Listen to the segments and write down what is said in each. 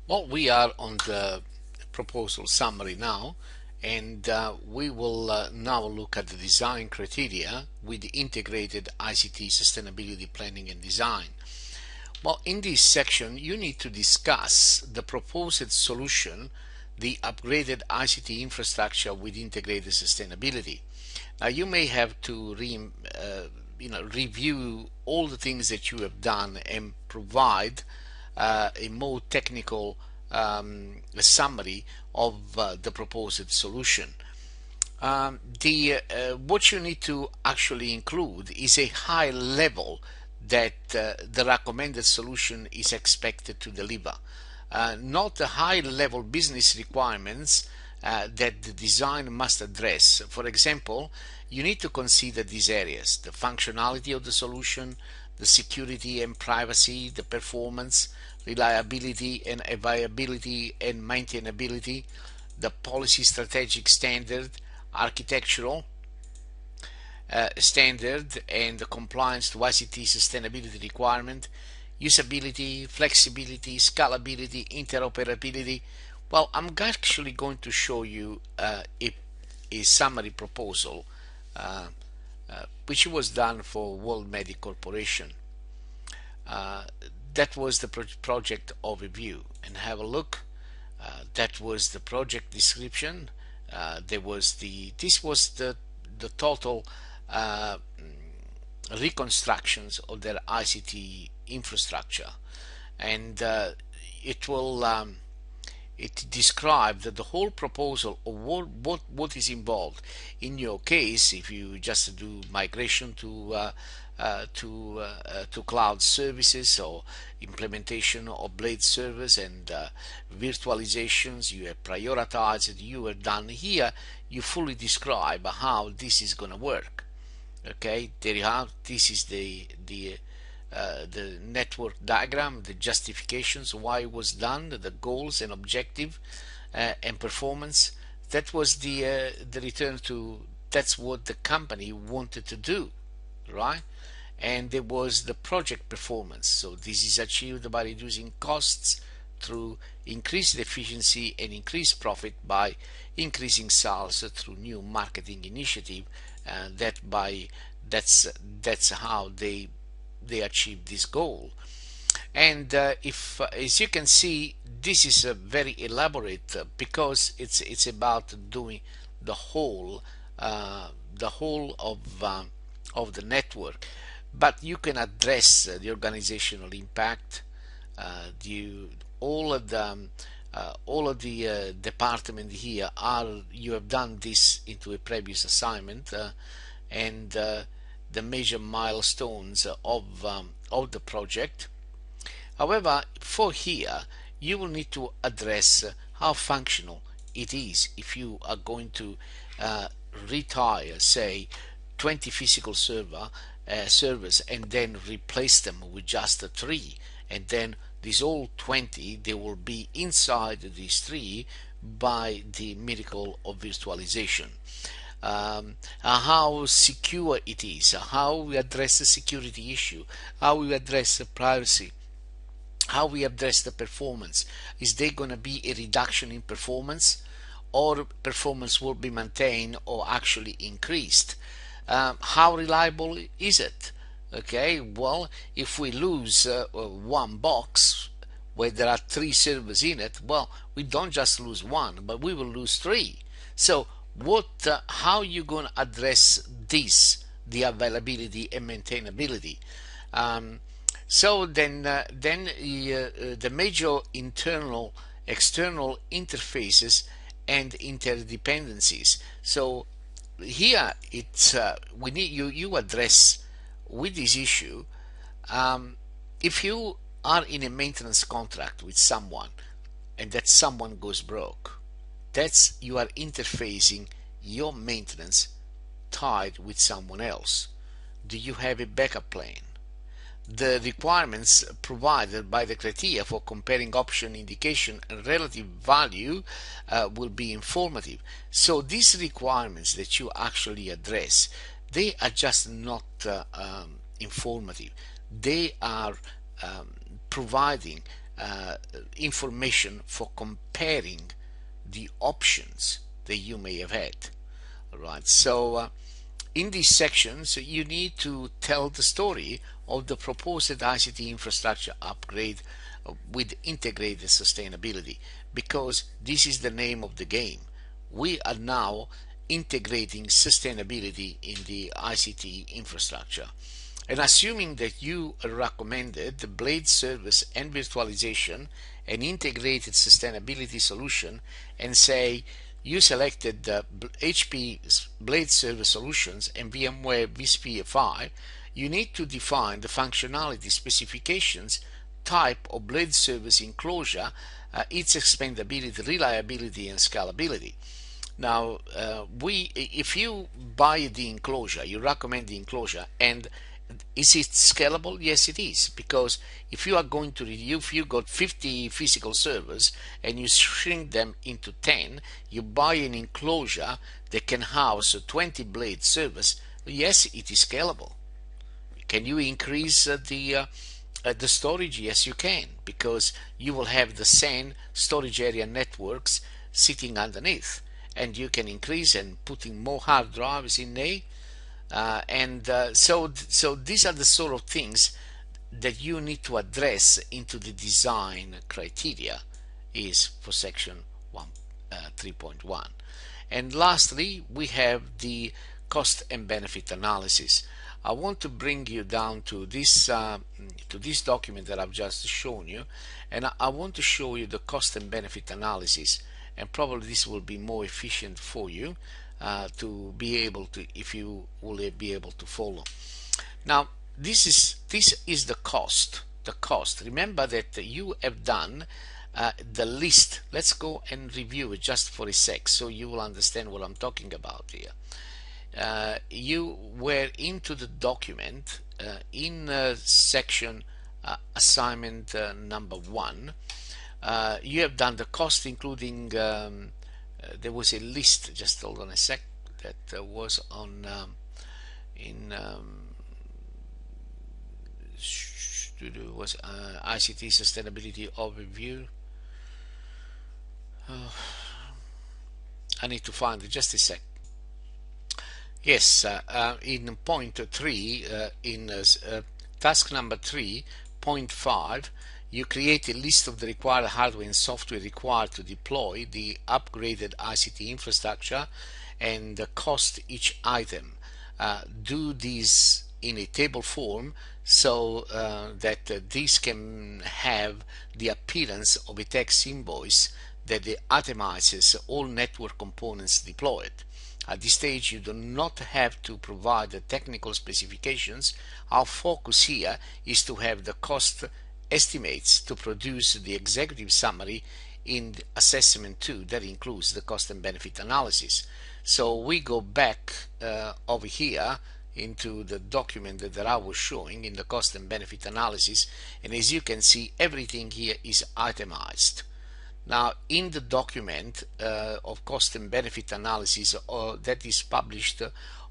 Well, we are on the proposal summary now, and we will now look at the design criteria with the integrated ICT sustainability planning and design. Well, in this section, you need to discuss the proposed solution, the upgraded ICT infrastructure with integrated sustainability. Now, you may have to review all the things that you have done and provide a more technical summary of the proposed solution. What you need to actually include is a high level that the recommended solution is expected to deliver, not the high level business requirements that the design must address. For example, you need to consider these areas: the functionality of the solution, the security and privacy, the performance, reliability and availability and maintainability, the policy strategic standard, architectural standard and the compliance to ICT sustainability requirement, usability, flexibility, scalability, interoperability. Well, I'm actually going to show you a summary proposal which was done for World Medic Corporation. That was the project overview, and have a look. That was the project description. This was the total reconstructions of their ICT infrastructure, and it described the whole proposal of what is involved. In your case, if you just do migration to cloud services or implementation of blade servers and virtualizations, you have prioritized, you have done here, you fully describe how this is going to work. Okay, there you have. This is the network diagram, the justifications why it was done, the goals and objective and performance. That was the return to. That's what the company wanted to do, right? And there was the project performance. So this is achieved by reducing costs through increased efficiency and increased profit by increasing sales through new marketing initiative. That's how they achieve this goal. And if as you can see, this is a very elaborate because it's about doing the whole of the network, but you can address the organizational impact, all of the department here are, you have done this into a previous assignment, and the major milestones of the project. However, for here you will need to address how functional it is. If you are going to retire, say, 20 physical servers and then replace them with just 3, and then these all 20, they will be inside these 3 by the miracle of virtualization. How secure it is, how we address the security issue, how we address the privacy, how we address the performance. Is there going to be a reduction in performance, or performance will be maintained or actually increased? How reliable is it? Okay, well, if we lose one box where there are 3 servers in it, well, we don't just lose 1, but we will lose 3. So how you going to address this, the availability and maintainability? So then the major internal external interfaces and interdependencies. So here it's we need you address with this issue. If you are in a maintenance contract with someone and that someone goes broke, that's you are interfacing your maintenance tied with someone else. Do you have a backup plan? The requirements provided by the criteria for comparing option indication and relative value will be informative. So these requirements that you actually address, they are just not informative. They are providing information for comparing the options that you may have had. All right, so in these sections you need to tell the story of the proposed ICT infrastructure upgrade with integrated sustainability, because this is the name of the game. We are now integrating sustainability in the ICT infrastructure. And assuming that you recommended the blade service and virtualization and integrated sustainability solution, and say you selected the HP blade service solutions and VMware vSphere 5, you need to define the functionality specifications, type of blade service enclosure, its expandability, reliability, and scalability. Now, if you buy the enclosure, you recommend the enclosure, and is it scalable? Yes, it is, because if you are going to if you got 50 physical servers and you shrink them into 10, you buy an enclosure that can house 20 blade servers. Yes, it is scalable. Can you increase the storage? Yes, you can, because you will have the same storage area networks sitting underneath, and you can increase and putting more hard drives in there. So these are the sort of things that you need to address into the design criteria is for section 3.1. And lastly, we have the cost and benefit analysis. I want to bring you down to this document that I've just shown you, and I want to show you the cost and benefit analysis, and probably this will be more efficient for you to be able to, if you will be able to follow. Now, this is the cost. The cost. Remember that you have done the list. Let's go and review it just for a sec, so you will understand what I'm talking about here. You were into the document in section assignment number 1. You have done the cost, including there was a list, just hold on a sec, that was on was ICT sustainability overview. I need to find it, just a sec. Yes, in point 3, in task number 3.5, you create a list of the required hardware and software required to deploy the upgraded ICT infrastructure and cost each item. Do these in a table form so that this can have the appearance of a text invoice that itemizes all network components deployed. At this stage, you do not have to provide the technical specifications. Our focus here is to have the cost estimates to produce the executive summary in assessment 2 that includes the cost and benefit analysis. So we go back over here into the document that I was showing in the cost and benefit analysis, and as you can see, everything here is itemized. Now, in the document of cost and benefit analysis that is published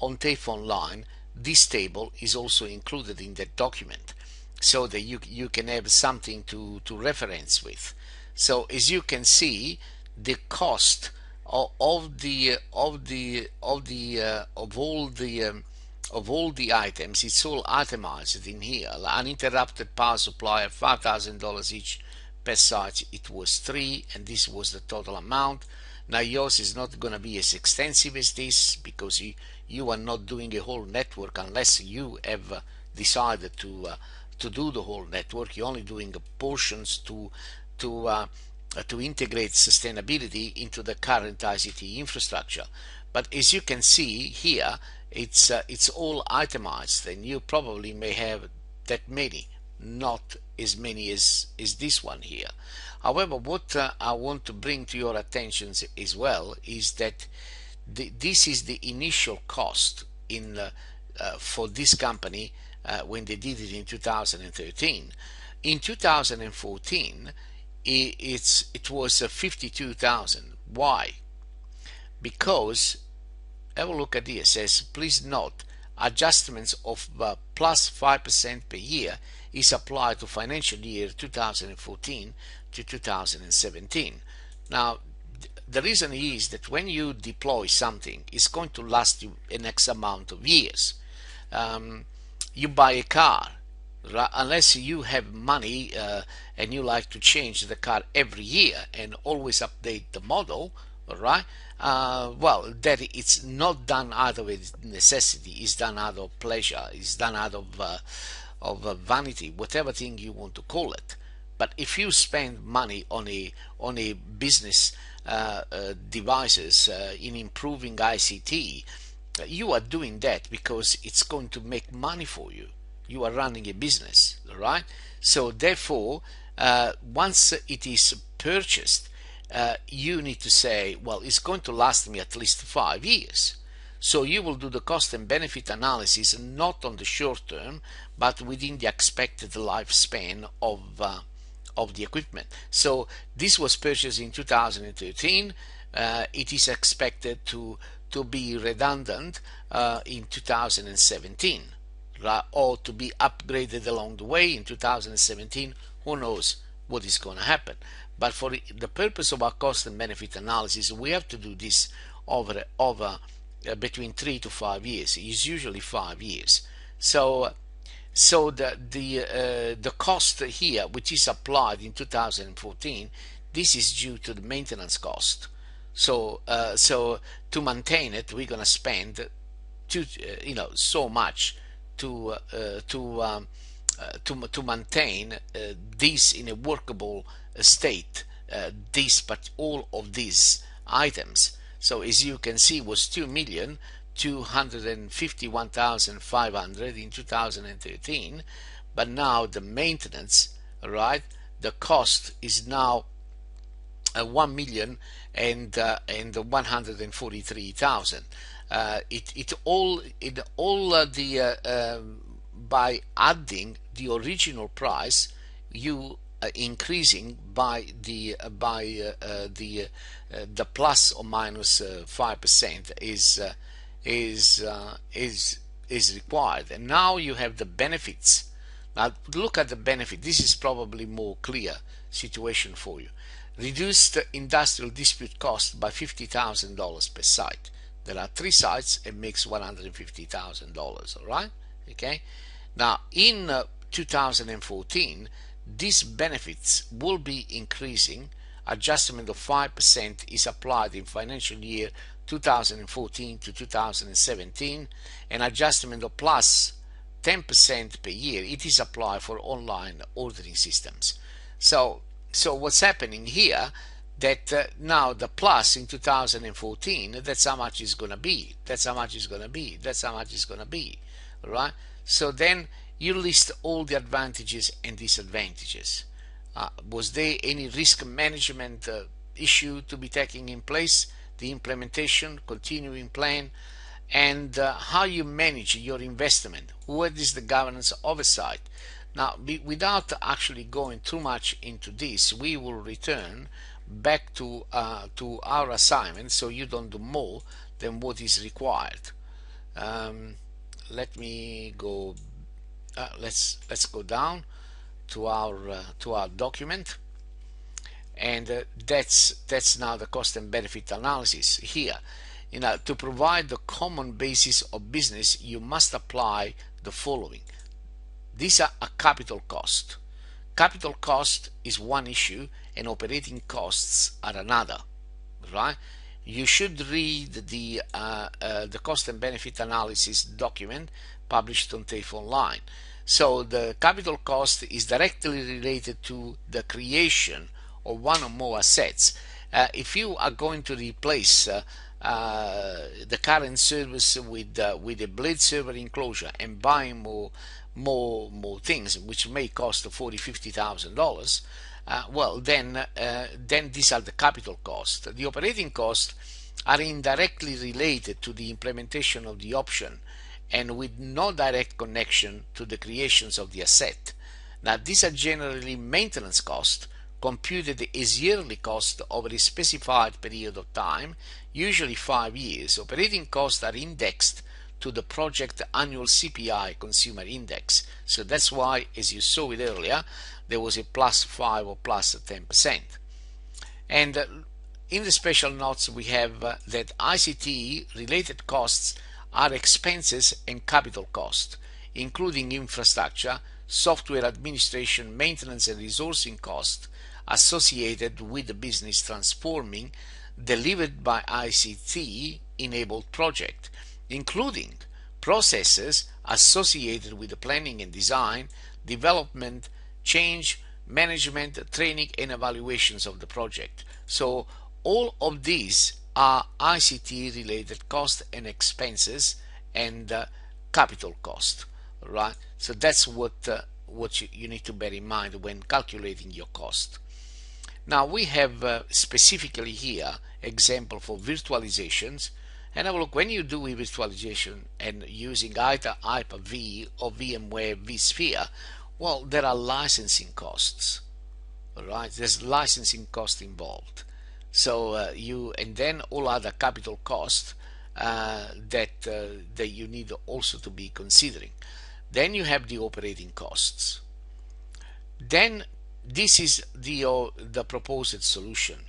on TAFE Online, this table is also included in that document, so that you can have something to reference with. So as you can see, the cost of all the items, it's all itemized in here. Uninterrupted power supply at $5,000 each per site, it was 3, and this was the total amount. Now yours is not going to be as extensive as this, because you are not doing a whole network unless you have decided to do the whole network. You're only doing portions to integrate sustainability into the current ICT infrastructure. But as you can see here, it's all itemized, and you probably may have that many, not as many as this one here. However, what I want to bring to your attention as well is that this is the initial cost in for this company when they did it in 2013. In 2014, it was 52,000. Why? Because have a look at this. It says, please note, adjustments of plus 5% per year is applied to financial year 2014 to 2017. Now, the reason is that when you deploy something, it's going to last you an X amount of years. You buy a car, right? Unless you have money and you like to change the car every year and always update the model, right? Well, that it's not done out of necessity. It's done out of pleasure. It's done out of vanity, whatever thing you want to call it. But if you spend money on a business devices in improving ICT, you are doing that because it's going to make money for you. You are running a business, right? So therefore, once it is purchased, you need to say, well, it's going to last me at least 5 years. So you will do the cost and benefit analysis not on the short term, but within the expected lifespan of the equipment. So this was purchased in 2013. It is expected to be redundant in 2017, right? Or to be upgraded along the way in 2017. Who knows what is going to happen? But for the purpose of our cost and benefit analysis, we have to do this over between 3 to 5 years. It's usually 5 years. So the cost here, which is applied in 2014, this is due to the maintenance cost. So to maintain it, we're going to spend so much to maintain this in a workable state. But all of these items. So as you can see, was 2,251,500 in 2013, but now the maintenance, right? The cost is now 1,143,000. By adding the original price, you increasing by the plus or minus 5% is required. And now you have the benefits. Now look at the benefit. This is probably more clear situation for you. Reduced industrial dispute cost by $50,000 per site. There are 3 sites. It makes $150,000. All right. Okay. Now in 2014, these benefits will be increasing. Adjustment of 5% is applied in financial year 2014 to 2017, and adjustment of plus 10% per year, it is applied for online ordering systems. So what's happening here, that now the plus in 2014, that's how much is going to be, that's how much is going to be, that's how much is going to be, right? So then you list all the advantages and disadvantages. Was there any risk management issue to be taking in place, the implementation, continuing plan, and how you manage your investment? What is the governance oversight? Now, without actually going too much into this, we will return back to our assignment, so you don't do more than what is required. Let me go. Let's go down to our document, and that's now the cost and benefit analysis here. To provide the common basis of business, you must apply the following. These are a capital cost. Capital cost is one issue, and operating costs are another, right? You should read the cost and benefit analysis document published on TAFE Online. So the capital cost is directly related to the creation of one or more assets. If you are going to replace the current service with a blade server enclosure and buying more things, which may cost $40,000-$50,000, well, then these are the capital costs. The operating costs are indirectly related to the implementation of the option and with no direct connection to the creations of the asset. Now, these are generally maintenance costs computed as yearly cost over a specified period of time, usually 5 years. Operating costs are indexed to the project annual CPI consumer index. So that's why, as you saw it earlier, there was a +5 or +10%. And in the special notes we have that ICT related costs are expenses and capital costs, including infrastructure, software administration, maintenance and resourcing costs associated with the business transforming delivered by ICT enabled project, including processes associated with the planning and design, development, change, management, training and evaluations of the project. So all of these are ICT related costs and expenses and capital cost, right? So that's what you need to bear in mind when calculating your cost. Now we have specifically here example for virtualizations, and have a look. When you do a virtualization and using either Hyper-V or VMware vSphere, well, there are licensing costs, all right? There's licensing cost involved. So and then all other capital costs that you need also to be considering. Then you have the operating costs. Then this is the proposed solution.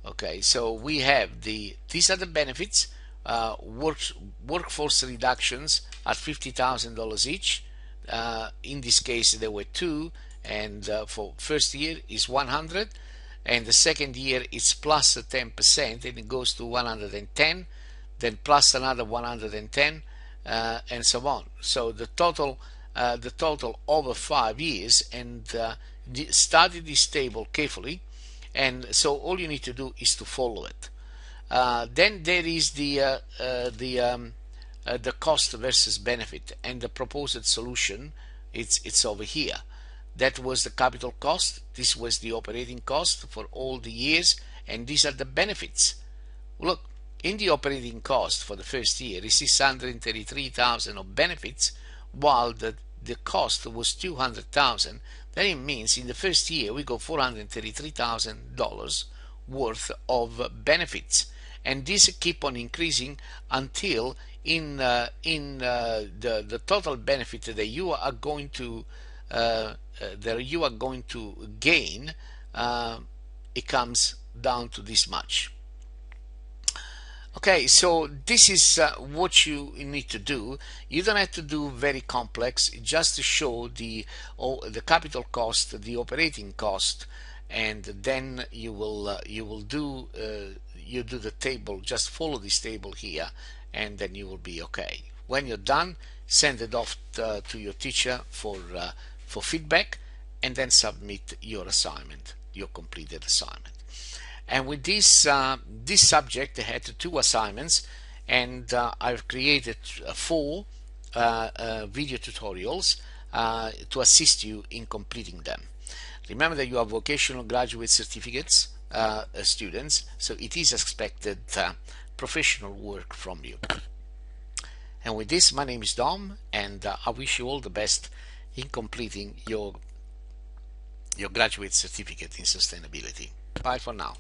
Okay, so we have these are the benefits. Workforce reductions at $50,000 each. In this case there were two, and for first year is 100, and the second year it's plus 10%, and it goes to 110, then plus another 110, and so on. So the total over 5 years, and study this table carefully, and so all you need to do is to follow it. Then there is the cost versus benefit, and the proposed solution, it's over here. That was the capital cost, this was the operating cost for all the years, and these are the benefits. Look, in the operating cost for the first year is $633,000 of benefits, while the cost was $200,000. Then it means in the first year we got $433,000 worth of benefits, and this keep on increasing until in the total benefit that you are going to gain, it comes down to this much. Okay, so this is what you need to do. You don't have to do very complex, just to show the capital cost, the operating cost, and then you do the table. Just follow this table here, and then you will be okay. When you're done, send it off to your teacher for feedback, and then submit your assignment, your completed assignment. And with this subject, I had 2 assignments, and I've created 4 video tutorials to assist you in completing them. Remember that you are vocational graduate certificates students, so it is expected professional work from you. And with this, my name is Dom, and I wish you all the best in completing your graduate certificate in sustainability. Bye for now.